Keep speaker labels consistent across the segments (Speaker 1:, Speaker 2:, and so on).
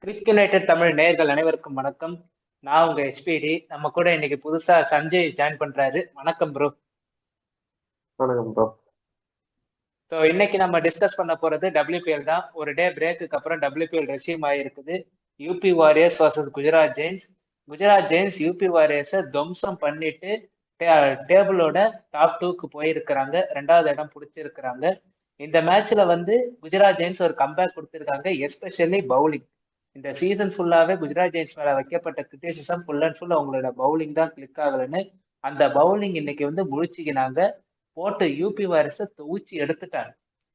Speaker 1: கிரிக் United Tamil நேயர்கள் அனைவருக்கும் வணக்கம். நான் உங்க ஹெச்பிடி. நம்ம கூட இன்னைக்கு புதுசா சஞ்சய் ஜாயின் பண்றாரு. வணக்கம் ப்ரோ.
Speaker 2: வணக்கம் ப்ரோ.
Speaker 1: ஸோ இன்னைக்கு நம்ம டிஸ்கஸ் பண்ண போறது WPL தான். ஒரு டே பிரேக்குக்கு அப்புறம் WPL ரெசியூம் ஆகிருக்குது. UP Warriors vs Gujarat Giants. Gujarat Giants UP வாரியர்ஸை துவம்சம் பண்ணிட்டு டேபிளோட டாப் 2க்கு போயிருக்கிறாங்க. 2வது இடம் பிடிச்சிருக்கிறாங்க. இந்த மேட்ச்ல வந்து குஜராத் ஜெயின்ஸ் ஒரு கம்பேக் கொடுத்திருக்காங்க, எஸ்பெஷலி பவுலிங். இந்த சீசன் ஃபுல்லாவே குஜராத் ஜெயின்ஸ் மேல வைக்கப்பட்ட கிரிட்டிசிசம் ஃபுல் அண்ட் ஃபுல் அவங்களோட பவுலிங் தான் கிளிக் ஆகலன்னு. அந்த பவுலிங் இன்னைக்கு வந்து முழிச்சுக்கினாங்க, போட்டு யூபி வாரிசை தூச்சி எடுத்துட்டாங்க.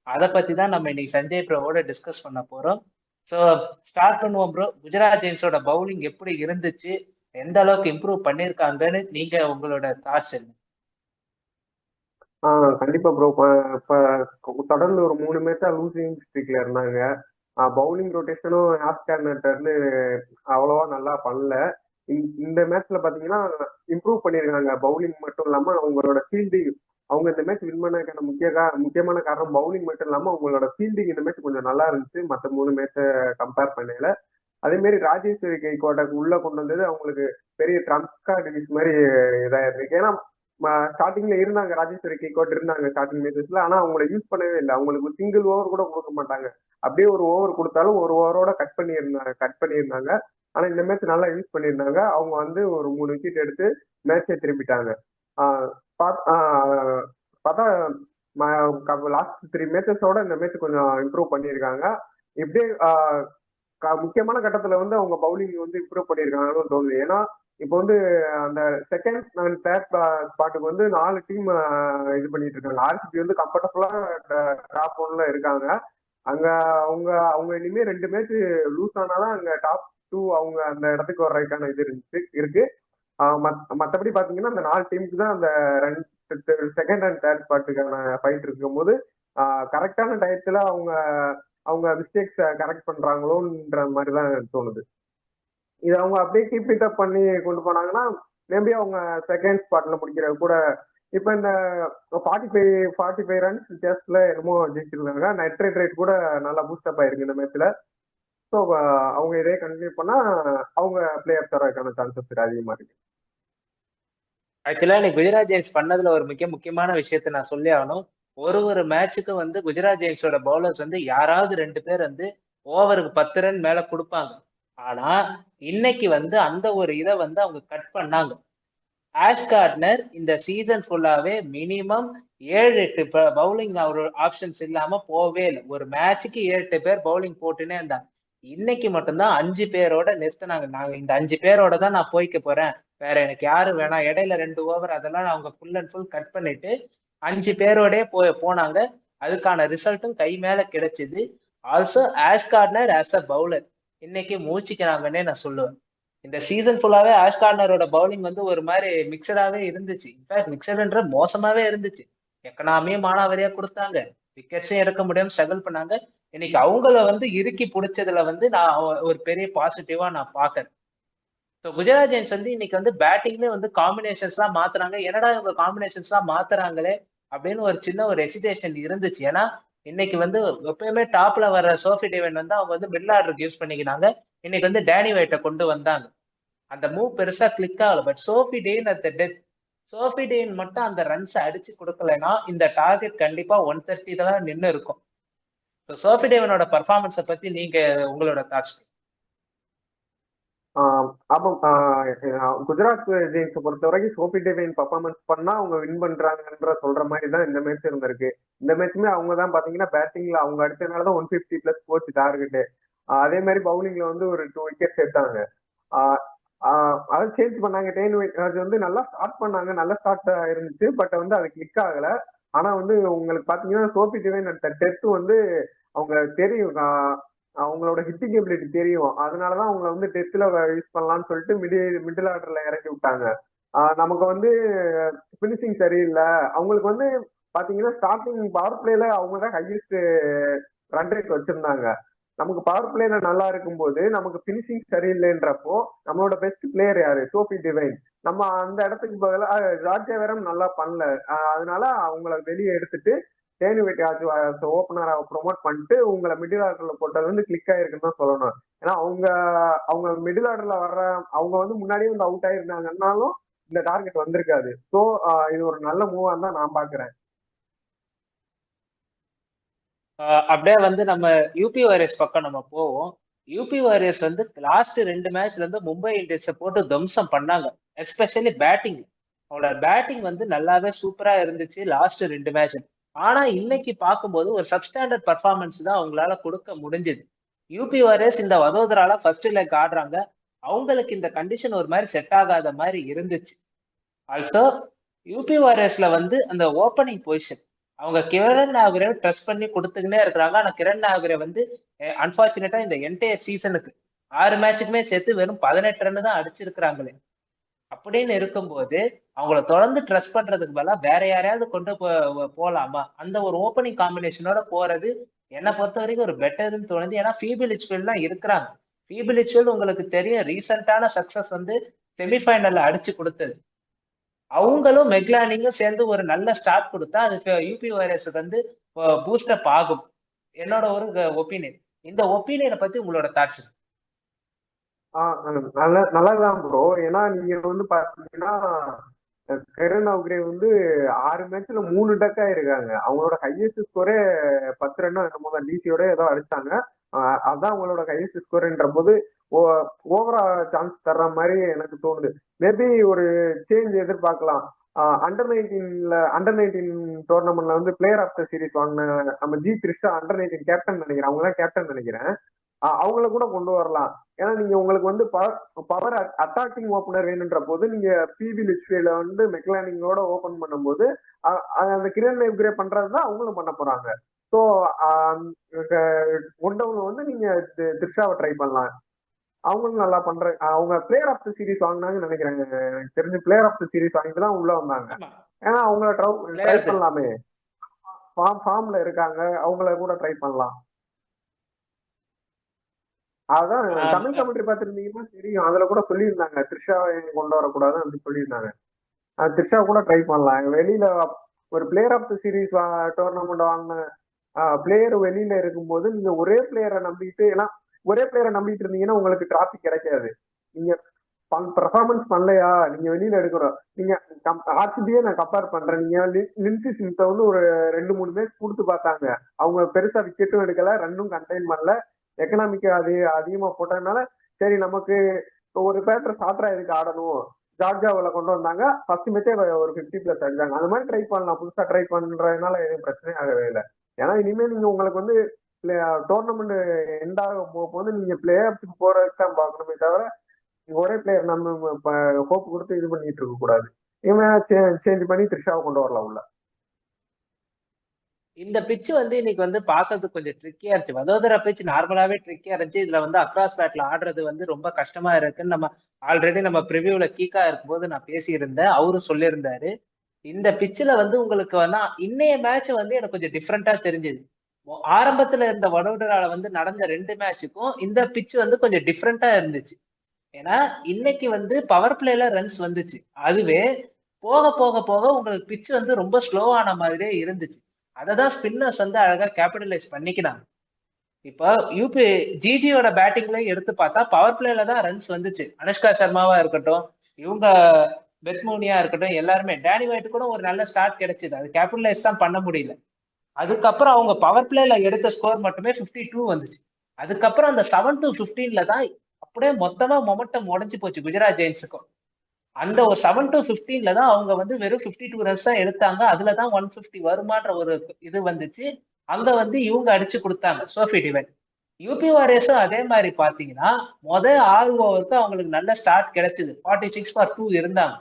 Speaker 1: அதை பத்தி தான் நம்ம இன்னைக்கு சஞ்சய் ப்ரோவோட டிஸ்கஸ் பண்ண போறோம். ஸோ ஸ்டார்ட் பண்ணுவோம் ப்ரோ. குஜராத் ஜெயின்ஸோட பவுலிங் எப்படி இருந்துச்சு, எந்த அளவுக்கு இம்ப்ரூவ் பண்ணிருக்காங்கன்னு நீங்க உங்களோட தாட்ஸ் என்ன?
Speaker 2: கண்டிப்பா ப்ரோ. இப்ப தொடர்ந்து ஒரு 3 மேட்சா லூசிங் ஸ்ட்ரீக்ல இருந்தாங்க. பவுலிங் ரொட்டேஷனும் ஆப்கார்னர்னு அவ்வளவா நல்லா பண்ணல. இந்த மேட்ச்ல பாத்தீங்கன்னா இம்ப்ரூவ் பண்ணிருக்காங்க. பவுலிங் மட்டும் இல்லாம அவங்களோட ஃபீல்டிங், அவங்க இந்த மேட்ச் வின் பண்ணதுக்கான முக்கியமான காரணம் பவுலிங் மட்டும் இல்லாம அவங்களோட ஃபீல்டிங் இந்த மேட்ச் கொஞ்சம் நல்லா இருந்துச்சு மற்ற 3 மேட்சை கம்பேர் பண்ணல. அதே மாதிரி ராஜேஸ்வரி கைகோட்டை உள்ள கொண்டு வந்தது அவங்களுக்கு பெரிய ட்ரம்ப் கார்டு மாதிரி இதா இருக்கு. ஏன்னா ஸ்டார்டிங்ல இருந்தாங்க, ராஜேஸ்வரி கைகோட் இருந்தாங்க ஸ்டார்டிங் மேட்சஸ்ல. ஆனா அவங்கள யூஸ் பண்ணவே இல்லை. அவங்களுக்கு சிங்கிள் ஓவர் கூட கொடுக்க மாட்டாங்க. அப்படியே ஒரு ஓவர் கொடுத்தாலும் ஒரு ஓவரோட கட் பண்ணியிருந்தாங்க. ஆனா இந்த மேட்ச் நல்லா யூஸ் பண்ணியிருந்தாங்க. அவங்க வந்து ஒரு 3 விக்கெட் எடுத்து மேட்சை திரும்பிட்டாங்க. பார்த்தா லாஸ்ட் 3 மேட்சஸோட இந்த மேட்ச் கொஞ்சம் இம்ப்ரூவ் பண்ணியிருக்காங்க. இப்படியே முக்கியமான கட்டத்துல வந்து அவங்க பவுலிங் வந்து இம்ப்ரூவ் பண்ணியிருக்காங்கன்னு தோணுது. ஏன்னா இப்போ வந்து அந்த செகண்ட் அண்ட் தேர்ட் ஸ்பாட்டுக்கு வந்து 4 டீம் இது பண்ணிட்டு இருக்காங்க. ஆர்சிபி வந்து கம்ஃபர்டபுளா டாப் 1ல இருக்காங்க. அங்க அவங்க அவங்க இனிமே 2 மேட்ச் லூஸ் ஆனாதான் அங்க டாப் 2 அவங்க அந்த இடத்துக்கு வர்றதுக்கான இது இருக்கு. மற்றபடி பாத்தீங்கன்னா அந்த 4 டீமுக்கு தான் அந்த செகண்ட் அண்ட் தேர்ட் ஸ்பாட்டுக்கான ஃபைட் இருக்கும் போது கரெக்டான டயத்துல அவங்க அவங்க மிஸ்டேக்ஸ் கரெக்ட் பண்றாங்களோன்ற மாதிரி தான் தோணுது. இது அவங்க அப்படியே கீப் இட் அப் பண்ணி கொண்டு போனாங்கன்னா மேபி அவங்க செகண்ட் ஸ்பாட்ல முடிக்கிறது கூட. இப்ப இந்த 45 ரன்ஸ் வித்தியாசத்துல என்னமோ ஜெயிச்சிருக்காங்க. நெட் ரேட் கூட நல்லா பூஸ்டப் ஆயிருக்கு இந்த மேட்ச்ல. ஸோ அவங்க இதே கண்டினியூ பண்ணா அவங்க பிளே ஆஃப் தரதுக்கான சான்சஸ் அதிகமா இருக்கு.
Speaker 1: ஆக்சுவலா இன்னைக்கு குஜராத் ஜெயின்ஸ் பண்ணதுல ஒரு முக்கியமான விஷயத்த நான் சொல்லி ஆகணும். ஒரு மேட்சுக்கு வந்து குஜராத் ஜெயின்ஸோட பவுலர்ஸ் வந்து யாராவது 2 பேர் வந்து ஓவருக்கு 10 ரன் மேல கொடுப்பாங்க. ஆனா இன்னைக்கு வந்து அந்த ஒரு இதை வந்து அவங்க கட் பண்ணாங்க. ஆஷ் கார்ட்னர் இந்த சீசன் ஃபுல்லாவே மினிமம் 7-8 பவுலிங் அவரோட ஆப்ஷன்ஸ் இல்லாம போவே இல்லை. ஒரு மேட்சுக்கு 7-8 பேர் பவுலிங் போட்டுனே இருந்தாங்க. இன்னைக்கு மட்டும்தான் 5 பேரோட நிறுத்தினாங்க. நாங்க இந்த 5 பேரோட தான் நான் போய்க்க போறேன், வேற எனக்கு யாரும் வேணாம். இடையில 2 ஓவர் அதெல்லாம் அவங்க ஃபுல் அண்ட் ஃபுல் கட் பண்ணிட்டு 5 பேரோடய போனாங்க. அதுக்கான ரிசல்ட்டும் கை மேல கிடைச்சது. Also ash Gardner as a bowler இன்னைக்கு மூச்சுக்கிறாங்கன்னே நான் சொல்லுவேன். இந்த சீசன் ஃபுல்லாவே ஆஷ் கார்ட்னரோட பவுலிங் வந்து ஒரு மாதிரி மிக்சடாவே இருந்துச்சு. இன்ஃபேக்ட் மிக்சடுன்ற மோசமாவே இருந்துச்சு. எக்கனாமியும் மானாவரியா கொடுத்தாங்க, விக்கெட்ஸையும் எடுக்க முடியாம ஸ்ட்ரகிள் பண்ணாங்க. இன்னைக்கு அவங்கள வந்து இறுக்கி பிடிச்சதுல வந்து நான் ஒரு பெரிய பாசிட்டிவா நான் பாக்குறேன். ஸோ குஜராத் ஜெயின்ஸ் வந்து இன்னைக்கு வந்து பேட்டிங்லேயே வந்து காம்பினேஷன்ஸ் எல்லாம் மாத்துறாங்க. என்னடா இவங்க காம்பினேஷன்ஸ் எல்லாம் மாத்துறாங்களே அப்படின்னு ஒரு சின்ன ஒரு ஹெசிடேஷன் இருந்துச்சு. ஏன்னா இன்னைக்கு வந்து எப்பயுமே டாப்ல வர சோஃபி டேவன் வந்து அவங்க வந்து மிடில் ஆர்டருக்கு யூஸ் பண்ணிக்கிறாங்க. இன்னைக்கு வந்து டேனி வைட்டை கொண்டு வந்தாங்க. அந்த மூவ் பெருசா கிளிக் ஆகல. But Sophie Dane at the death, Sophie Dane மட்டும் அந்த ரன்ஸ் அடிச்சு கொடுக்கலன்னா இந்த டார்கெட் கண்டிப்பா 130 தான் நின்று இருக்கும். சோஃபி டேவனோட பர்ஃபார்மன்ஸை பத்தி நீங்க உங்களோட தாட்ஸ்?
Speaker 2: அப்போ குஜராத் ஜெயின்ஸை பொறுத்த வரைக்கும் சோபி டேவின் பர்ஃபார்மன்ஸ் பண்ணா அவங்க வின் பண்றாங்கன்ற சொல்ற மாதிரி தான் இந்த மேட்ச் இருந்திருக்கு. இந்த மேட்சுமே அவங்க தான் பாத்தீங்கன்னா பேட்டிங்ல அவங்க அடிச்சதுனாலதான் 150+ போச்சு டார்கெட்டு. அதே மாதிரி பவுலிங்ல வந்து ஒரு 2 விக்கெட்ஸ் எடுத்தாங்க. அதை சேஞ்ச் பண்ணாங்க. அது வந்து நல்லா ஸ்டார்ட் பண்ணாங்க, நல்ல ஸ்டார்ட் இருந்துச்சு. பட் வந்து அது கிளிக் ஆகல. ஆனா வந்து உங்களுக்கு பாத்தீங்கன்னா சோபி டேவின் டெத் வந்து அவங்க தெரியும், அவங்களோட ஹிட்டிங் எபிலிட்டி தெரியும். அதனாலதான் அவங்களை வந்து டெஸ்ட்ல யூஸ் பண்ணலாம்னு சொல்லிட்டு மிடில் ஆர்டர்ல இறக்கி விட்டாங்க. நமக்கு வந்து பினிஷிங் சரியில்லை. அவங்களுக்கு வந்து பாத்தீங்கன்னா ஸ்டார்டிங் பவர் பிளேல அவங்க தான் ஹையஸ்ட் ரன் ரேட் வச்சிருந்தாங்க. நமக்கு பவர் பிளேல நல்லா இருக்கும் போது நமக்கு பினிஷிங் சரியில்லைன்றப்போ நம்மளோட பெஸ்ட் பிளேயர் யாரு? சோபி டிவைன். நம்ம அந்த இடத்துக்கு பதிலாக ராஜ்யவரம் நல்லா பண்ணல. அதனால அவங்கள வெளியே எடுத்துட்டு டேனி வெட்டி ஓப்பனரா ப்ரொமோட் பண்ணிட்டு உங்களை மிடில் ஆர்டர்ல போட்டது வந்து கிளிக் ஆயிருக்குன்னு தான் சொல்லணும். ஏன்னா அவங்க அவங்க மிடில் ஆர்டர்ல வர்ற அவங்க வந்து முன்னாடியே வந்து அவுட் ஆயிருந்தாங்கன்னாலும் இந்த டார்கெட் வந்திருக்காது. ஸோ இது ஒரு நல்ல மூவா தான் நான் பாக்குறேன்.
Speaker 1: அப்படியே வந்து நம்ம யூபி வாரியர்ஸ் பக்கம் நம்ம போவோம். யூபி வாரியர்ஸ் வந்து லாஸ்ட் 2 மேட்ச்ல இருந்து மும்பை இந்தியன்ஸை போட்டு தம்சம் பண்ணாங்க. Especially batting. அவங்களோட பேட்டிங் வந்து நல்லாவே சூப்பரா இருந்துச்சு லாஸ்ட் 2 மேட்ச். ஆனா இன்னைக்கு பார்க்கும்போது ஒரு சப்ஸ்டாண்டர்ட் பர்ஃபார்மன்ஸ் தான் அவங்களால கொடுக்க முடிஞ்சது. யூபி வாரியர்ஸ் இந்த வதோதரால ஃபர்ஸ்ட் லெக் ஆடுறாங்க. அவங்களுக்கு இந்த கண்டிஷன் ஒரு மாதிரி செட் ஆகாத மாதிரி இருந்துச்சு. ஆல்சோ யூபி வாரியர்ஸ்ல வந்து அந்த ஓப்பனிங் பொசிஷன் அவங்க கிரண் நாகரை ட்ரஸ்ட் பண்ணி கொடுத்துக்கினே இருக்கிறாங்க. ஆனா கிரண் நாகரை வந்து அன்பார்ச்சுனேட்டா இந்த என்டையர் சீசனுக்கு 6 மேட்சுக்குமே சேர்த்து வெறும் 18 ரன் தான் அடிச்சிருக்கிறாங்களே. அப்படின்னு இருக்கும்போது அவங்கள தொடர்ந்து ட்ரஸ்ட் பண்றதுக்கு பதிலா வேற யாரையாவது கொண்டு போலாமா? அந்த ஒரு ஓப்பனிங் காம்பினேஷனோட போறது என்னை பொறுத்த வரைக்கும் ஒரு பெட்டர்னு தோணுது. ஏன்னா ஃபீபிள் லிச்வெல் தான் இருக்கிறாங்க. ஃபீபிள் லிச்வெல் உங்களுக்கு தெரியும் ரீசெண்டான சக்சஸ் வந்து செமிஃபைனல்ல அடிச்சு கொடுத்தது. அவங்களும் மெக்லானிங்கும் சேர்ந்து ஒரு நல்ல ஸ்டார்ட் கொடுத்தா அது யூபி வாரியர்ஸ் வந்து பூஸ்டப் ஆகும். என்னோட ஒரு ஒப்பீனியன். இந்த ஒப்பீனியனை பத்தி உங்களோட தாட்ஸ்?
Speaker 2: நல்லதான் ப்ரோ. ஏன்னா நீங்க வந்து பாத்தீங்கன்னா கரண் அவுக்ரே வந்து 6 மேட்ச்ல 3 டக்கா இருக்காங்க. அவங்களோட ஹையஸ்ட் ஸ்கோரே 10 ரன்னோ என்னமோ தான் டிசியோட ஏதோ அடிச்சாங்க. அதான் அவங்களோட ஹையஸ்ட் ஸ்கோர்ன்ற போது ஓவரா சான்ஸ் தர்ற மாதிரி எனக்கு தோணுது. மேபி ஒரு சேஞ்ச் எதிர்பார்க்கலாம். அண்டர் 19 டோர்னமெண்ட்ல வந்து பிளேயர் ஆஃப் த சீரிஸ் வாங்கின நம்ம ஜி த்ரிஷா அண்டர் 19 கேப்டன் நினைக்கிறேன். அவங்க தான் கேப்டன் நினைக்கிறேன். அவங்கள கூட கொண்டு வரலாம். ஏன்னா நீங்க உங்களுக்கு வந்து பவர் அட்டாக்கிங் ஓபனர் வேணுன்ற போது நீங்க பிவி லிச்வேல வந்து மெக்லானிங்கோட ஓபன் பண்ணும்போது அந்த கிரண் நேவ்கிரே பண்றதுதான் அவங்களும் பண்ண போறாங்க. ஸோ ஒண்டவங்க வந்து நீங்க த்ரிஷாவை ட்ரை பண்ணலாம். அவங்களும் நல்லா பண்ற அவங்க பிளேயர் ஆஃப் த சீரிஸ் வாங்கினாங்கன்னு நினைக்கிறாங்க. எனக்கு தெரிஞ்சு பிளேயர் ஆஃப் த சீரிஸ் வாங்கிட்டு தான் உள்ள வந்தாங்க. ஏன்னா அவங்கள ட்ரை பண்ணலாமே, ஃபார்ம்ல இருக்காங்க, அவங்கள கூட ட்ரை பண்ணலாம். அதான் தமிழ் கமெண்ட்ரி பார்த்திருந்தீங்கன்னா தெரியும். அதுல கூட சொல்லியிருந்தாங்க த்ரிஷாவை கொண்டு வரக்கூடாது அப்படின்னு சொல்லியிருந்தாங்க. த்ரிஷா கூட ட்ரை பண்ணலாம். வெளியில ஒரு player of the series tournament வாங்கின பிளேயர் வெளியில இருக்கும்போது நீங்க ஒரே பிளேயரை நம்பிட்டு, ஏன்னா ஒரே பிளேயரை நம்பிட்டு இருந்தீங்கன்னா உங்களுக்கு டிராபிக் கிடைக்காது. நீங்க பெர்ஃபார்மன்ஸ் பண்ணலையா நீங்க வெளியில எடுக்கணும். நீங்க ஆர்சிபியே நான் கம்பேர் பண்றேன். நீங்க லின்சி சிம்ஸை வந்து ஒரு 2-3 மேட்ச் கொடுத்து பார்த்தாங்க. அவங்க பெருசா விக்கெட்டும் எடுக்கல, ரன்னும் கண்டெயின் பண்ணல, எக்கனாமிக்கு அதிகமா போட்டதுனால சரி நமக்கு ஒரு பேட்டர் சாட்ரா இதுக்கு ஆடணும், ஜார்ஜாவில் கொண்டு வந்தாங்க. ஃபர்ஸ்ட் மேட்சே ஒரு 50+ அடிச்சாங்க. அந்த மாதிரி ட்ரை பண்ணலாம். புதுசா ட்ரை பண்றதுனால எதுவும் பிரச்சனை ஆகவே இல்லை. ஏன்னா இனிமேல் நீங்க உங்களுக்கு வந்து டோர்னமெண்ட் எண்ட் ஆக போகும்போது நீங்க பிளே ஆஃப்க்கு போறதுக்கு தான் பார்க்கணுமே தவிர ஒரே பிளேயர் நம்ம ஹோப் கொடுத்து இது பண்ணிட்டு இருக்க கூடாது. இவன் சேஞ்ச் பண்ணி த்ரிஷாவை கொண்டு வரலாம் உள்ள.
Speaker 1: இந்த பிட்ச் வந்து இன்னைக்கு வந்து பாக்குறதுக்கு கொஞ்சம் ட்ரிக்கியா இருந்துச்சு. வதோதரா பிட்ச் நார்மலாவே ட்ரிக்கியா இருந்துச்சு. இதுல வந்து அக்ராஸ் பேட்ல ஆடுறது வந்து ரொம்ப கஷ்டமா இருக்குன்னு நம்ம ஆல்ரெடி நம்ம ப்ரிவியூல கீக்கா இருக்கும்போது நான் பேசியிருந்தேன். அவரும் சொல்லியிருந்தாரு. இந்த பிட்ச்ல வந்து உங்களுக்கு வந்து இன்னைய மேட்ச் வந்து எனக்கு கொஞ்சம் டிஃப்ரெண்டா தெரிஞ்சது. ஆரம்பத்துல இருந்த வடோதரால வந்து நடந்த 2 மேட்சுக்கும் இந்த பிட்ச் வந்து கொஞ்சம் டிஃப்ரெண்டா இருந்துச்சு. ஏன்னா இன்னைக்கு வந்து பவர் பிளேல ரன்ஸ் வந்துச்சு. அதுவே போக போக போக உங்களுக்கு பிட்ச் வந்து ரொம்ப ஸ்லோவான மாதிரியே இருந்துச்சு. அததான் ஸ்பின்னர்ஸ் வந்து அழகா கேபிட்டலைஸ் பண்ணிக்கிறாங்க. இப்போ யூபி ஜிஜியோட பேட்டிங்லயும் எடுத்து பார்த்தா பவர் பிளேல தான் ரன்ஸ் வந்துச்சு. அனுஷ்கா சர்மாவா இருக்கட்டும், இவங்க பெத்மோனியா இருக்கட்டும், எல்லாருமே டேனி வைட் கூட ஒரு நல்ல ஸ்டார்ட் கிடைச்சது. அது கேபிட்டலைஸ் தான் பண்ண முடியல. அதுக்கப்புறம் அவங்க பவர் பிளேல எடுத்த ஸ்கோர் மட்டுமே 52 வந்துச்சு. அதுக்கப்புறம் அந்த 7 to 15ல தான் அப்படியே மொத்தமா மொமெண்டம் உடைஞ்சு போச்சு குஜராத் ஜெயின்ஸுக்கும். அந்த ஒரு 7 to 15ல தான் அவங்க வந்து வெறும் 52 ரன்ஸ் தான் எடுத்தாங்க. அதுலதான் 150 வருமான்ற ஒரு இது வந்துச்சு. அங்க வந்து இவங்க அடிச்சு கொடுத்தாங்க சோஃபி டிவைன். யூபி வாரியர்ஸும் அதே மாதிரி பாத்தீங்கன்னா 6 ஓவருக்கு அவங்களுக்கு நல்ல ஸ்டார்ட் கிடைச்சது. 46 for 2 இருந்தாங்க.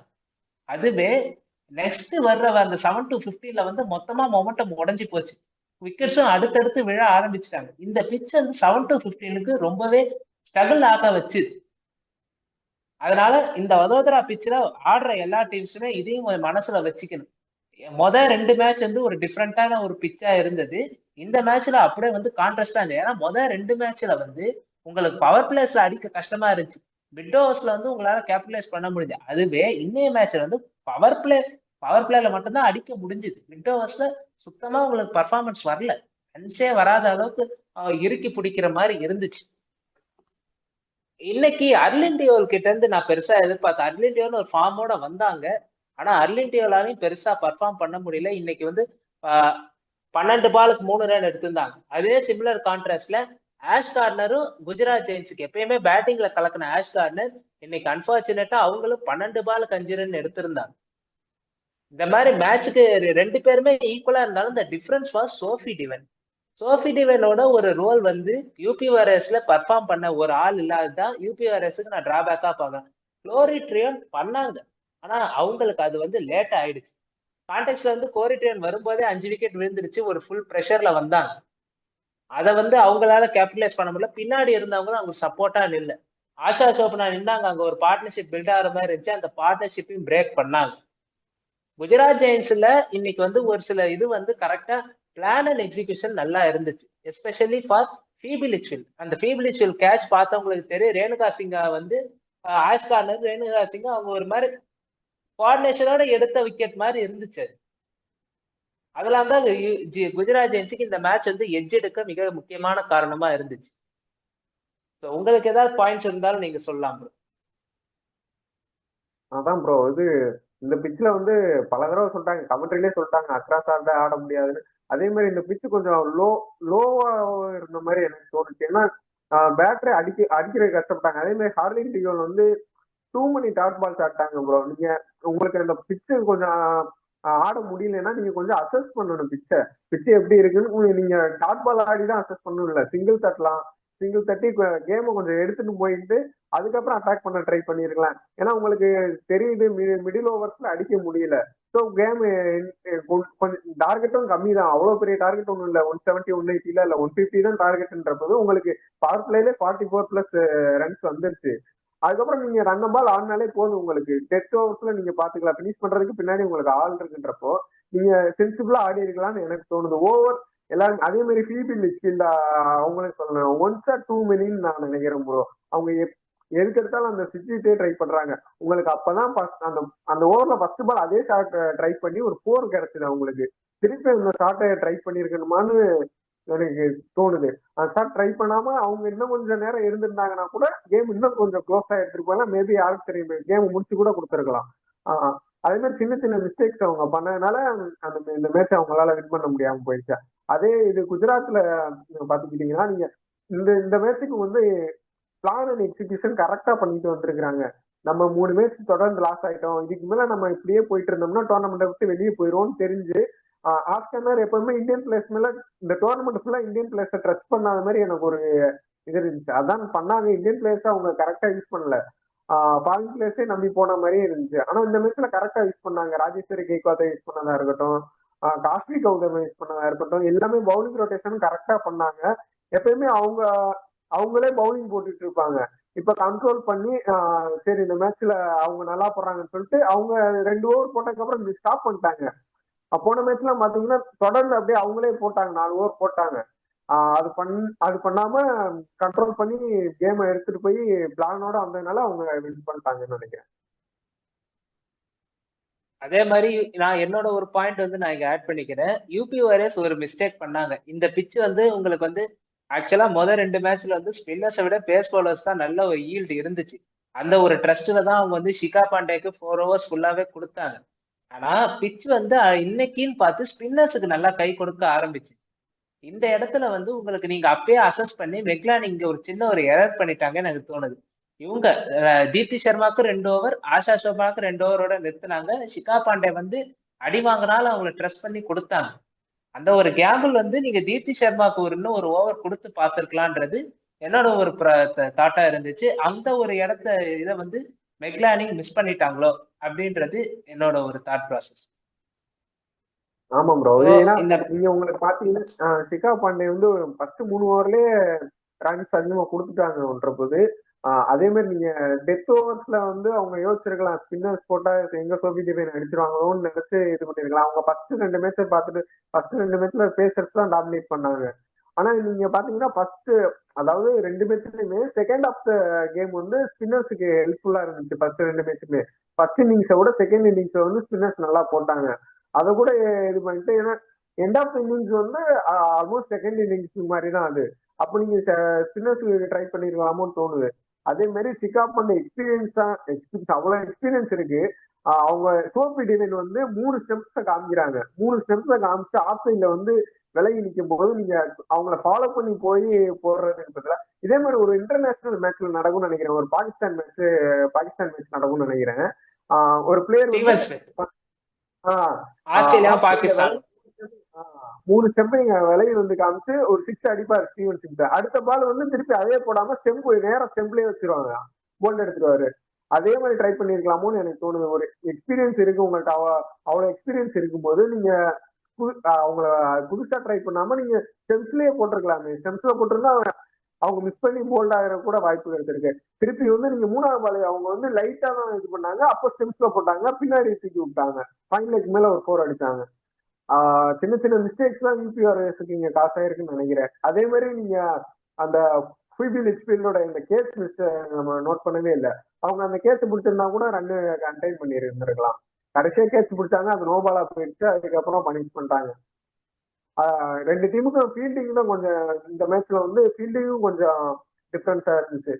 Speaker 1: அதுவே நெக்ஸ்ட் வர்ற அந்த 7 to 15ல வந்து மொத்தமா மொமெண்டம் உடைஞ்சு போச்சு. விக்கெட்ஸும் அடுத்தடுத்து விழ ஆரம்பிச்சிட்டாங்க. இந்த பிட்ச் வந்து 7 to 15க்கு ரொம்பவே ஸ்ட்ரகிள் ஆக வச்சு. அதனால இந்த வதோதரா பிட்ச்ல ஆடுற எல்லா டீம்ஸுமே இதையும் மனசுல வச்சுக்கணும். 2 மேட்ச் வந்து ஒரு டிஃப்ரெண்டான ஒரு பிட்சா இருந்தது. இந்த மேட்ச்ல அப்படியே வந்து கான்ட்ராஸ்டா இருந்தது. ஏன்னா 2 மேட்ச்ல வந்து உங்களுக்கு பவர் பிளேஸ்ல அடிக்க கஷ்டமா இருந்துச்சு. மிட் ஓவர்ஸ்ல வந்து உங்களால கேபிட்டலைஸ் பண்ண முடிஞ்சது. அதுவே இன்னைய மேட்ச்ல வந்து பவர் பிளேல மட்டும்தான் அடிக்க முடிஞ்சது. மிட் ஓவர்ஸ்ல சுத்தமா உங்களுக்கு பர்ஃபார்மன்ஸ் வரல. ரன்ஸே வராத அளவுக்கு இறுக்கி பிடிக்கிற மாதிரி இருந்துச்சு. இன்னைக்கு அர்லிண்டியோல் கிட்ட இருந்து நான் பெருசா எதிர்பார்த்தேன். அர்லிண்டியோன்னு ஒரு ஃபார்மோட வந்தாங்க. ஆனா அர்லிண்டியோலாலையும் பெருசா பெர்ஃபார்ம் பண்ண முடியல. இன்னைக்கு வந்து ஆ 12 பாலுக்கு 3 ரன் எடுத்திருந்தாங்க. அதே சிமிலர் கான்ட்ராஸ்ட்ல ஆஷ் கார்னரும் குஜராத் ஜெயின்ஸ்க்கு எப்பயுமே பேட்டிங்ல கலக்குன ஆஷ் கார்னர் இன்னைக்கு அன்பார்ச்சுனேட்டா அவங்களும் 12 பாலுக்கு 5 ரன் எடுத்திருந்தாங்க. இந்த மாதிரி மேட்ச்க்கு 2 பேருமே ஈக்குவலா இருந்தாலும் இந்த டிஃபரன்ஸ் வாஸ் சோஃபி டிவன். சோஃபி டிவனோட ஒரு ரோல் வந்து யூபி வாரியர்ஸ்ல பெர்ஃபார்ம் பண்ண ஒரு ஆள் இல்லாததான் யூபி வாரியர்ஸுக்கு நான் டிராபேக்கா பாக்குறேன். குளோரிட்ரியன் பண்ணாங்க. ஆனா அவங்களுக்கு அது வந்து லேட் ஆயிடுச்சு. கான்டெக்ட்ல வந்து கோரிட்ரியன் வரும்போதே 5 விக்கெட் விழுந்துருச்சு. ஒரு ஃபுல் பிரஷர்ல வந்தாங்க. அத வந்து அவங்களால கேபிட்டலைஸ் பண்ண முடியல. பின்னாடி இருந்தவங்களும் அவங்க சப்போர்ட்டா நில்ல. ஆஷா சோப்னா நின்னாங்க. அங்க ஒரு பார்ட்னர்ஷிப் பில்ட் ஆகுற மாதிரி இருந்துச்சு. அந்த பார்ட்னர்ஷிப்பையும் பிரேக் பண்ணாங்க. குஜராத் ஜெயின்ஸ்ல இன்னைக்கு வந்து ஒரு சில இது வந்து கரெக்டா பிளான் அண்ட் எக்ஸிகியூஷன் நல்லா இருந்துச்சு. Especially for Phoebe Litchfield. அந்த ஃபீபிலிச்வில் கேட்ச் பார்த்தவங்களுக்கு தெரியும். ரேணுகா சிங்கா வந்து ஆஷ் கார்னர், ரேணுகா சிங்கா அவங்க ஒரு மாதிரி கோஆர்டினேஷனோட எடுத்த விக்கெட் மாதிரி இருந்துச்சு. அதெல்லாம் தான் குஜராத் ஜெயின்ஸுக்கு இந்த மேட்ச் வந்து எட்ஜ் எடுக்க மிக முக்கியமான காரணமா இருந்துச்சு. உங்களுக்கு ஏதாவது பாயிண்ட்ஸ் இருந்தாலும் நீங்க சொல்லலாம் bro.
Speaker 2: அதான் ப்ரோ இது இந்த பிட்ச்ல வந்து பல தடவை சொல்லிட்டாங்க, கமெண்ட்ரிலே சொல்லிட்டாங்க அக்ராஸ் ஆட ஆட முடியாதுன்னு. அதே மாதிரி இந்த பிட்ச் கொஞ்சம் லோவா இருந்த மாதிரி எனக்கு தோணுச்சு. ஏன்னா பேட்டரி அடிக்கிற கஷ்டப்பட்டாங்க. அதே மாதிரி ஹார்லின் டிகோல் வந்து டூ மணி டாட் பால்ஸ் ஆட்டாங்க ப்ரோ. நீங்க உங்களுக்கு அந்த பிட்ச் கொஞ்சம் ஆட முடியலன்னா நீங்க கொஞ்சம் அசஸ் பண்ணணும் பிட்ச் எப்படி இருக்குன்னு. நீங்க டாட் பால் ஆடி தான் அசஸ் பண்ணணும், இல்ல சிங்கிள் தட்டி கேமை கொஞ்சம் எடுத்துட்டு போயிட்டு அதுக்கப்புறம் அட்டாக் பண்ண ட்ரை பண்ணிருக்கலாம். ஏன்னா உங்களுக்கு தெரியுது மிடில் ஓவர்ஸ்ல அடிக்க முடியல. ஸோ கேம் கொஞ்சம் டார்கெட்டும் கம்மி தான், அவ்வளவு பெரிய டார்கெட் ஒன்றும் இல்லை. 170 180 இல்ல 150 தான் டார்கெட்ன்றப்போது உங்களுக்கு பவர் பிளேல 44+ ரன்ஸ் வந்துருச்சு. அதுக்கப்புறம் நீங்க ரன் பால் ஆடினாலே போதும். உங்களுக்கு டெத் ஓவர்ஸ்ல நீங்க பாத்துக்கலாம், பினிஷ் பண்றதுக்கு பின்னாடி உங்களுக்கு ஆள் இருக்குன்றப்போ நீங்க சென்சிபிளா ஆடி இருக்கலாம்னு எனக்கு தோணுது. ஓவர் எல்லாரும் அதே மாதிரி ஃபீல்ட் அவங்களே சொல்லணும், ஒன்ஸ் ஆர் டூ மெனின்னு நான் நினைக்கிறேன் ப்ரோ. அவங்க எதுக்கு எடுத்தாலும் அந்த சிக்ஸிட்டே ட்ரை பண்றாங்க. உங்களுக்கு அப்பதான் அந்த அந்த ஓவர்ல ஃபர்ஸ்ட் பால் அதே ஷாட் ட்ரை பண்ணி ஒரு 4 கிடைச்சது அவங்களுக்கு. திருப்பி இந்த ஷாட்டை ட்ரை பண்ணிருக்கணுமான்னு எனக்கு தோணுது. அந்த ஷாட் ட்ரை பண்ணாம அவங்க இன்னும் கொஞ்சம் நேரம் இருந்திருந்தாங்கன்னா கூட கேம் இன்னும் கொஞ்சம் க்ளோஸா எடுத்துட்டு போகலாம். மேபி யாருக்கு தெரியும், கேம் முடிச்சு கூட கொடுத்துருக்கலாம். அதே மாதிரி சின்ன சின்ன மிஸ்டேக்ஸ் அவங்க பண்ணதுனால அந்த இந்த மேட்ச் அவங்களால வின் பண்ண முடியாம போயிடுச்சு. அதே இது குஜராத்ல பாத்துக்கிட்டீங்கன்னா நீங்க இந்த இந்த மேட்சுக்கு வந்து பிளான் அண்ட் எக்ஸிகியூஷன் கரெக்டா பண்ணிட்டு வந்திருக்காங்க. நம்ம 3 மேட்ச் தொடர்ந்து லாஸ் ஆயிட்டோம், இதுக்கு மேல நம்ம இப்படியே போயிட்டு இருந்தோம்னா டோர்னமெண்ட் விட்டு வெளியே போயிடுவோம்னு தெரிஞ்சு ஆஸ்கனர் எப்பவுமே இந்தியன் பிளேயர்ஸ் மேல இந்த டோர்னமெண்ட் ஃபுல்லா இந்தியன் பிளேயர்ஸை ட்ரஸ்ட் பண்ணாத மாதிரி எனக்கு ஒரு இது இருந்துச்சு. அதான் பண்ணாங்க, இந்தியன் பிளேயர்ஸ் அவங்க கரெக்டா யூஸ் பண்ணல. ஃபாரின் பிளேயர்ஸே நம்பி போன மாதிரியே இருந்துச்சு. ஆனா இந்த மேட்ச்ல கரெக்டா யூஸ் பண்ணாங்க. ராஜேஸ்வரி கெய்க்வாத்தை யூஸ் பண்ணதா இருக்கட்டும், காஸ்ட்லி கௌதம் யூஸ் பண்ணதா இருக்கட்டும், எல்லாமே பவுலிங் ரொட்டேஷன் கரெக்டா பண்ணாங்க. எப்பயுமே அவங்களே பவுலிங் போட்டுட்டு இருப்பாங்க. இப்ப கண்ட்ரோல் பண்ணி சரி இந்த மேட்ச்ல அவங்க நல்லா போடுறாங்கன்னு சொல்லிட்டு அவங்க 2 ஓவர் போட்டதுக்கு அப்புறம் ஸ்டாப் பண்ணிட்டாங்க. போன மேட்ச்ல பாத்தீங்கன்னா தொடர்ந்து அப்படியே அவங்களே போட்டாங்க, 4 ஓவர் போட்டாங்க. அது பண்ணாம கண்ட்ரோல் பண்ணி கேமை எடுத்துட்டு போய் பிளானோட வந்ததுனால அவங்க வின் பண்ணிட்டாங்கன்னு நினைக்கிறேன்.
Speaker 1: அதே மாதிரி நான் என்னோட ஒரு பாயிண்ட் வந்து நான் இங்க ஆட் பண்ணிக்கிறேன். யூபி வாரியர்ஸ் ஒரு மிஸ்டேக் பண்ணாங்க. இந்த பிட்ச் வந்து உங்களுக்கு வந்து ஆக்சுவலா முதல் 2 மேட்ச்ல வந்து ஸ்பின்னர்ஸை விட பேஸ் பவுலர்ஸ் தான் நல்ல ஒரு ஈல்டு இருந்துச்சு. அந்த ஒரு ட்ரஸ்ட்ல தான் அவங்க வந்து ஷிகா பாண்டேக்கு 4 ஓவர்ஸ் ஃபுல்லாவே கொடுத்தாங்க. ஆனா பிட்ச் வந்து இன்னைக்குன்னு பார்த்து ஸ்பின்னர்ஸுக்கு நல்லா கை கொடுக்க ஆரம்பிச்சு. இந்த இடத்துல வந்து உங்களுக்கு நீங்க அப்பயே அசஸ் பண்ணி மெக்லான் இங்க ஒரு சின்ன ஒரு எரர் பண்ணிட்டாங்கன்னு எனக்கு தோணுது. இவங்க தீப்தி சர்மாக்கு 2 ஓவர், ஆஷா சோப்ராக்கு 2 ஓவரோட நிறுத்தினாங்க. ஷிகா பாண்டே வந்து அடி வாங்கினாலும் அவங்களை ட்ரெஸ் பண்ணி கொடுத்தாங்க. அந்த ஒரு கேம்பிள் வந்து நீங்க தீப்தி சர்மாக்கு இன்னும் ஒரு ஓவர் கொடுத்து பார்த்திருக்கலான்றது என்னோட ஒரு தாட்டா இருந்துச்சு. அந்த ஒரு இதை வந்து மெக்லானிங் மிஸ் பண்ணிட்டாங்களோ அப்படின்றது என்னோட ஒரு தாட் ப்ராசஸ்.
Speaker 2: ஆமா ப்ரோ. ஏன்னா நீங்க உங்களுக்கு பாத்தீங்கன்னா ஷிகா பாண்டே வந்து ஃபர்ஸ்ட் 3 ஓவர்லயே ரன்ஸ் அதிகமா கொடுத்துட்டாங்க போது. அதே மாதிரி நீங்க டெத் ஓவர்ஸ்ல வந்து அவங்க யோசிச்சிருக்கலாம், ஸ்பின்னர்ஸ் போட்டா எங்க சோபி டிவைன் அடிச்சிருவாங்களோன்னு நினைச்சு இது பண்ணிருக்கலாம். அவங்க ஃபர்ஸ்ட் 2 மேட்சை பார்த்துட்டு ஃபர்ஸ்ட் 2 மேட்ச்ல பேசர்ஸ் தான் டாமினேட் பண்ணாங்க. ஆனா நீங்க பாத்தீங்கன்னா ஃபர்ஸ்ட் அதாவது 2 மேட்ச்லயுமே செகண்ட் ஆஃப் த கேம் வந்து ஸ்பின்னர்ஸுக்கு ஹெல்ப்ஃபுல்லா இருந்துச்சு. ஃபர்ஸ்ட் 2 மேட்சுமே ஃபர்ஸ்ட் இன்னிங்ஸை விட செகண்ட் இன்னிங்ஸ் வந்து ஸ்பின்னர்ஸ் நல்லா போட்டாங்க. அதை கூட இது பண்ணிட்டு, ஏன்னா எண்ட் ஆஃப் இன்னிங்ஸ் வந்து ஆல்மோஸ்ட் செகண்ட் இன்னிங்ஸ் மாதிரி தான் அது. அப்போ நீங்க ஸ்பின்னர்ஸ் ட்ரை பண்ணிருக்கலாமோன்னு தோணுது. அதே மாதிரி சிக்காப் பண்ண எக்ஸ்பீரியன்ஸ் அவ்வளவு எக்ஸ்பீரியன்ஸ் இருக்கு. அவங்க சோபி டிவைன் வந்து 3 ஸ்டெப்ஸை காமிக்கிறாங்க. 3 ஸ்டெப்ஸை காமிச்சு ஆஃப் சைட்ல வந்து விலகி நிற்கும் போது நீங்க அவங்கள ஃபாலோ பண்ணி போய் போடுறதுன்றதுல இதே மாதிரி ஒரு இன்டர்நேஷனல் மேட்ச்ல நடக்கும்னு நினைக்கிறேன். ஒரு பாகிஸ்தான் மேட்ச் நடக்கும்னு நினைக்கிறேன். ஒரு பிளேயர் வந்து
Speaker 1: Steven Smith Australia
Speaker 2: Australia
Speaker 1: Pakistan
Speaker 2: 3 step நீங்க விலகி வந்து காமிச்சு ஒரு 6 அடிப்பாரு ஸ்டீவன் ஸ்மித். அடுத்த பால் வந்து திருப்பி அதே போடாம நேரம் ஸ்டெம்ப்லயே வச்சிருவாங்க, போல்ட் எடுத்துருவாரு. அதே மாதிரி ட்ரை பண்ணிருக்கலாமோன்னு எனக்கு தோணுது. ஒரு எக்ஸ்பீரியன்ஸ் இருக்கு உங்கள்ட்ட, அவ்வளவு எக்ஸ்பீரியன்ஸ் இருக்கும்போது நீங்க அவங்கள புதுசா ட்ரை பண்ணாம நீங்க ஸ்டெம்ஸ்லயே போட்டிருக்கலாமே. ஸ்டெம்ஸ்ல போட்டிருந்தா அவங்க மிஸ் பண்ணி போல்ட் ஆகிற கூட வாய்ப்புகள் இருக்கு. திருப்பி வந்து நீங்க 3வது பால் அவங்க வந்து லைட்டா தான் இது பண்ணாங்க, அப்போ ஸ்டெம்ஸ்ல போட்டாங்க, பின்னாடி தூக்கி விட்டாங்க, ஃபைனலுக்கு மேல ஒரு 4 அடிச்சாங்க. சின்ன சின்ன மிஸ்டேக்ஸ் தான் யூபிஆர்எஸ்க்கு இங்க காசாயிருக்குன்னு நினைக்கிறேன். அதே மாதிரி நீங்க அந்த ஃபீபி லிச்ஃபீல்டோட இந்த கேஸ் மிஸ் நம்ம நோட் பண்ணவே இல்லை. அவங்க அந்த கேஸ் பிடிச்சிருந்தா கூட ரன்னு கண்டெயின் பண்ணி இருந்திருக்கலாம். கடைசியா கேஸ் பிடிச்சாங்க, அது நோபாலா போயிடுச்சு. அதுக்கப்புறம் பனிஷ் பண்ணிட்டாங்க. 2 டீமுக்கும் ஃபீல்டிங் தான் கொஞ்சம் இந்த மேட்ச்ல வந்து ஃபீல்டிங்கும் கொஞ்சம் டிஃபரன்ஸா இருந்துச்சு.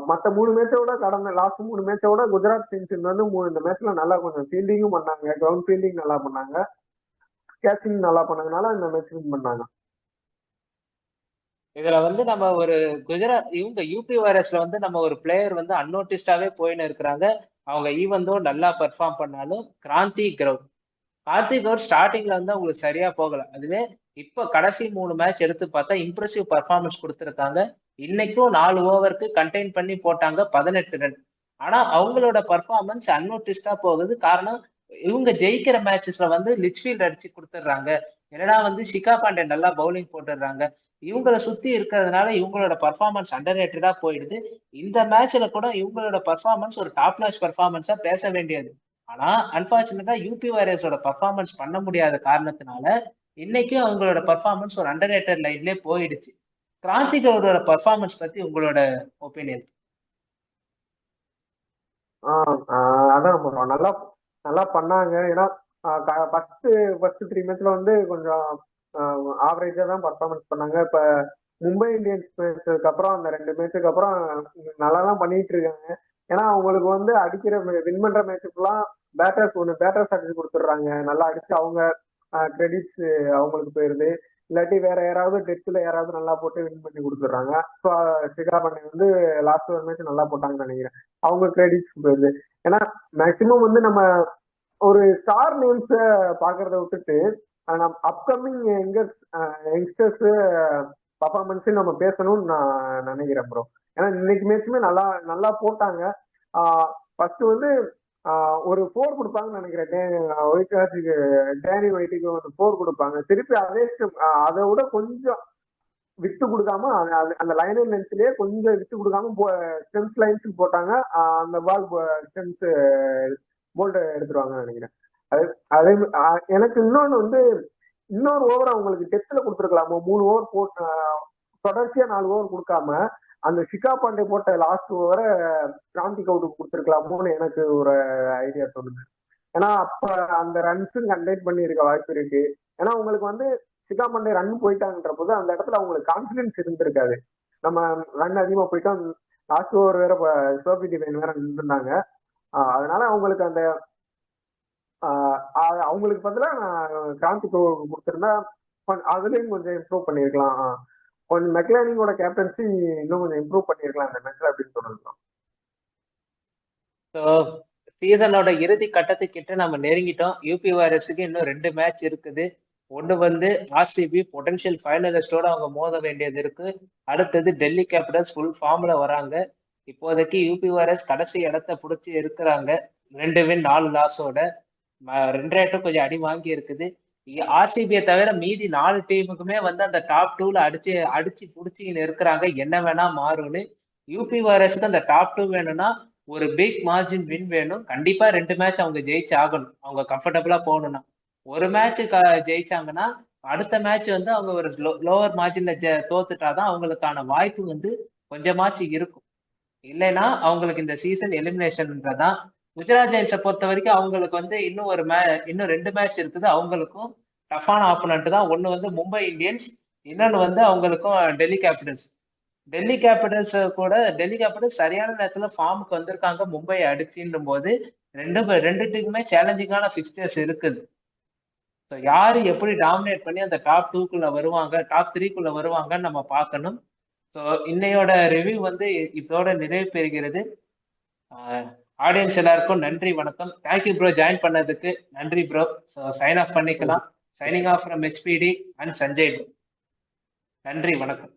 Speaker 2: மற்ற 3 மேட்சோட கடந்த லாஸ்ட் 3 மேட்சோட குஜராத் டீம்ஸ் வந்து இந்த மேட்ச்ல நல்லா கொஞ்சம் ஃபீல்டிங்கும் பண்ணாங்க, கிரவுண்ட் ஃபீல்டிங் நல்லா பண்ணாங்க, கேச்சிங் நல்லா பண்ணதுனால இந்த மேட்ச் வின் பண்ணாங்க.
Speaker 1: இதுல வந்து நம்ம ஒரு குஜராத் இவங்க யூபி வாரியர்ஸ்ல வந்து நம்ம ஒரு பிளேயர் வந்து அன்னோட்டிஸ்டாவே போயின்னு இருக்கிறாங்க. அவங்க ஈவந்தோ நல்லா பெர்ஃபார்ம் பண்ணாலும் கார்த்திக் கவுர் ஸ்டார்டிங்ல வந்து அவங்களுக்கு சரியா போகல. அதுவே இப்ப கடைசி 3 மேட்ச் எடுத்து பார்த்தா இம்ப்ரெசிவ் பர்ஃபார்மன்ஸ் கொடுத்திருக்காங்க. இன்னைக்கும் 4 ஓவருக்கு கண்டெயின் பண்ணி போட்டாங்க 18 ரன். ஆனா அவங்களோட பர்ஃபார்மன்ஸ் அன்னோட்டிஸ்டா போகுது. காரணம் இவங்க ஜெயிக்கிற மேட்சஸ்ல வந்து லிச்ஃபீல்ட் அடிச்சு கொடுத்துடுறாங்க, இல்லைன்னா வந்து ஷிகா பாண்டே நல்லா பவுலிங் போட்டுடுறாங்க. இவங்களை சுத்தி இருக்கிறதுனால இவங்களோட பர்ஃபார்மன்ஸ் அண்டர் ரேட்டடா போயிடுது. இந்த மேட்ச்ல கூட இவங்களோட பர்ஃபார்மன்ஸ் ஒரு டாப் நாச் பர்ஃபார்மன்ஸா பேச வேண்டியது. ஆனா அன்பார்ச்சுனேட்டா யூபி வாரியர்ஸோட பர்ஃபார்மன்ஸ் பண்ண முடியாத காரணத்தினால இன்னைக்கும் அவங்களோட பர்ஃபார்மன்ஸ் ஒரு அண்டர் ரேட்டட் லைன்லயே போயிடுச்சு. கிராந்திக் அவரோட பர்ஃபார்மன்ஸ் பத்தி உங்களோட ஒப்பீனியன்?
Speaker 2: அதான் நல்லா நல்லா பண்ணாங்க. ஏன்னா ஃபர்ஸ்ட் 3 மேட்ச்ல வந்து கொஞ்சம் ஆவரேஜா தான் பர்ஃபார்மன்ஸ் பண்ணாங்க. இப்ப மும்பை இந்தியன்ஸ் மேட்சுக்கு அப்புறம் அந்த 2 மேட்சுக்கு அப்புறம் நல்லா தான் பண்ணிட்டு இருக்காங்க. ஏன்னா அவங்களுக்கு வந்து அடிக்கிற வின் பண்ற மேட்சுக்குலாம் பேட்டர்ஸ் அடிச்சு கொடுத்துட்றாங்க. நல்லா அடிச்சு அவங்க கிரெடிட்ஸ் அவங்களுக்கு போயிருது. இல்லாட்டி வேற யாராவது டெஸ்ட்ல யாராவது நல்லா போட்டு வின் பண்ணி கொடுத்துட்றாங்க. ஸோ ஷிகா பாண்டே வந்து லாஸ்ட் ஒரு மேட்ச் நல்லா போட்டாங்கன்னு நினைக்கிறேன், அவங்க கிரெடிட்ஸ் போயிருது. ஏன்னா மேக்சிமம் வந்து நம்ம ஒரு ஸ்டார் நேம்ஸ பாக்குறத விட்டுட்டு அப்கமிங் யங்ஸ்டர்ஸ் பர்ஃபார்மன்ஸ் நம்ம பேசணும்னு நான் நினைக்கிறேன் ப்ரோ. ஏன்னா இன்னைக்கு மேட்சுமே நல்லா நல்லா போட்டாங்க. ஃபர்ஸ்ட் வந்து ஒரு 4 கொடுப்பாங்கன்னு நினைக்கிறேன். டேனி ஒயிட்டுக்கு ஒரு 4 கொடுப்பாங்க. திருப்பி அதே அதை விட கொஞ்சம் விட்டு கொடுக்காம அந்த லைன் லென்ஸ்லயே கொஞ்சம் விட்டு கொடுக்காம ஸ்டெம்ஸ் லைன்ஸுக்கு போட்டாங்க. அந்த பால் ஸ்டெம்ஸ் போல்ட் எடுத்துருவாங்கன்னு நினைக்கிறேன். அதே எனக்கு இன்னொன்னு வந்து இன்னொரு ஓவர் அவங்களுக்கு டெஸ்ட்ல கொடுத்துருக்கலாமோ. 3 ஓவர் போட்டு தொடர்ச்சியா 4 ஓவர் கொடுக்காம அந்த ஷிகா பாண்டே போட்ட லாஸ்ட் ஓவரை கிராந்திக் அவுட்டுக்கு கொடுத்துருக்கலாமோன்னு எனக்கு ஒரு ஐடியா தோணுது. ஏன்னா அப்ப அந்த ரன்ஸும் கண்டெக்ட் பண்ணி இருக்க வாய்ப்பு இருக்கு. ஏன்னா உங்களுக்கு வந்து ஷிகா பாண்டே ரன் போயிட்டாங்கன்ற போது அந்த இடத்துல அவங்களுக்கு கான்பிடன்ஸ் இருந்திருக்காது. நம்ம ரன் அதிகமா போயிட்டோம், லாஸ்ட் ஓவர் வேற சோபி டிவைன் வேற நின்றுருந்தாங்க. அதனால அவங்களுக்கு அந்த அவங்களுக்கு பதிலா கிராந்திக் கொடுத்திருந்தா அதுலயும் கொஞ்சம் இம்ப்ரூவ் பண்ணிருக்கலாம். கொஞ்சம் மெக்லானிங்கோட கேப்டன்சி இன்னும் கொஞ்சம் இம்ப்ரூவ் பண்ணிருக்கலாம் இந்த மேட்ச்ல அப்படின்னு சொல்லலாம்.
Speaker 1: சீசனோட இறுதி கட்டத்துக்கிட்ட நம்ம நெருங்கிட்டோம். யூபி வாரியர்ஸுக்கு இன்னும் 2 மேட்ச் இருக்குது. ஒன்று வந்து ஆர்சிபி பொட்டன்ஷியல் ஃபைனலிஸ்டோட அவங்க மோத வேண்டியது இருக்கு. அடுத்தது டெல்லி கேபிட்டல்ஸ் ஃபுல் ஃபார்ம்ல வராங்க. இப்போதைக்கு யூபி வாரியர்ஸ் கடைசி இடத்த பிடிச்சி இருக்கிறாங்க, 2 வின் 4 லாஸோட. ரன் ரேட்டும் கொஞ்சம் அடி வாங்கி இருக்குது. ஆர்சிபியை தவிர மீதி 4 டீமுக்குமே வந்து அந்த டாப் 2ல அடிச்சு புடிச்சின்னு இருக்கிறாங்க. என்ன வேணா மாறும்னு. யூபி வாரியர்ஸ்க்கு அந்த டாப் 2 வேணும்னா ஒரு பிக் மார்ஜின் வின் வேணும். கண்டிப்பா 2 மேட்ச் அவங்க ஜெயிச்சு ஆகணும், அவங்க கம்ஃபர்டபுளா போகணும்னா. ஒரு மேட்ச் ஜெயிச்சாங்கன்னா அடுத்த மேட்ச் வந்து அவங்க ஒரு லோவர் மார்ஜின்ல தோத்துட்டாதான் அவங்களுக்கான வாய்ப்பு வந்து கொஞ்சமாச்சு இருக்கும். இல்லைன்னா அவங்களுக்கு இந்த சீசன் எலிமினேஷன்ன்றதான். குஜராத் ஜெயின்ஸை பொறுத்த வரைக்கும் அவங்களுக்கு வந்து இன்னும் 2 மேட்ச் இருக்குது. அவங்களுக்கும் டஃபான ஆப்போனன்ட் தான். ஒன்னு வந்து மும்பை இந்தியன்ஸ், இன்னொன்னு வந்து அவங்களுக்கும் டெல்லி கேபிட்டல்ஸ். டெல்லி கேபிட்டல்ஸ் கூட டெல்லி கேபிட்டல்ஸ் சரியான நேரத்துல ஃபார்முக்கு வந்திருக்காங்க மும்பை அடிச்சுன்னும் போது ரெண்டு டீமுமே சேலஞ்சிங்கான பிக்சர்ஸ் இருக்குது. யாரு எப்படி டாமினேட் பண்ணி அந்த டாப் 2க்குள்ள வருவாங்க, டாப் 3க்குள்ள வருவாங்கன்னு நம்ம பார்க்கணும். ஸோ இன்னையோட ரிவ்யூ வந்து இதோட நிறைவு பெறுகிறது. ஆடியன்ஸ் எல்லாருக்கும் நன்றி, வணக்கம். தேங்க்யூ ப்ரோ, ஜாயின் பண்ணதுக்கு நன்றி ப்ரோ. ஸோ சைன் ஆஃப் பண்ணிக்கலாம். Signing off from HPD and Sanjay. நன்றி, வணக்கம்.